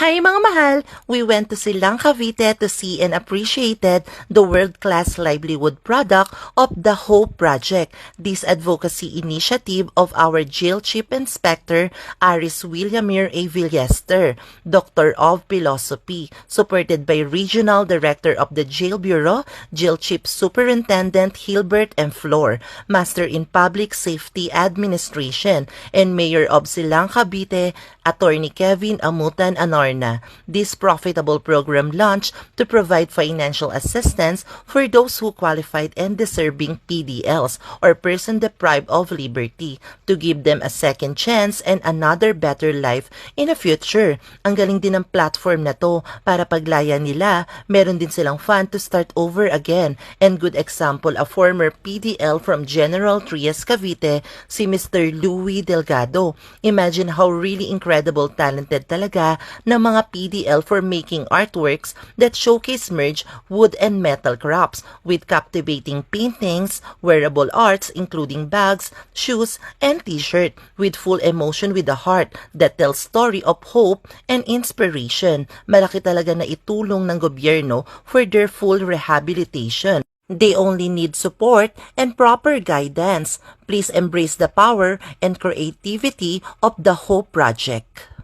Hi mga mahal! We went to Silang Cavite to see and appreciated the world-class livelihood product of the HOPE Project. This advocacy initiative of our Jail Chief Inspector Aris Williamir A. Villester, Doctor of Philosophy, supported by Regional Director of the Jail Bureau, Jail Chief Superintendent Hilbert M. Flor, Master in Public Safety Administration, and Mayor of Silang Cavite, Attorney Kevin Amutan Anorna. This profitable program launched to provide financial assistance for those who qualified and deserving PDLs or person deprived of liberty to give them a second chance and another better life in the future. Ang galing din ng platform na to para paglaya nila, meron din silang fund to start over again. And good example, a former PDL from General Trias Cavite, si Mr. Louis Delgado. Imagine how really incredible talented talaga ng mga PDL for making artworks that showcase merge wood and metal crafts with captivating paintings, wearable arts including bags, shoes, and t-shirt with full emotion with the heart that tells story of hope and inspiration. Malaki talaga na itulong ng gobyerno for their full rehabilitation. They only need support and proper guidance. Please embrace the power and creativity of the HOPE Project.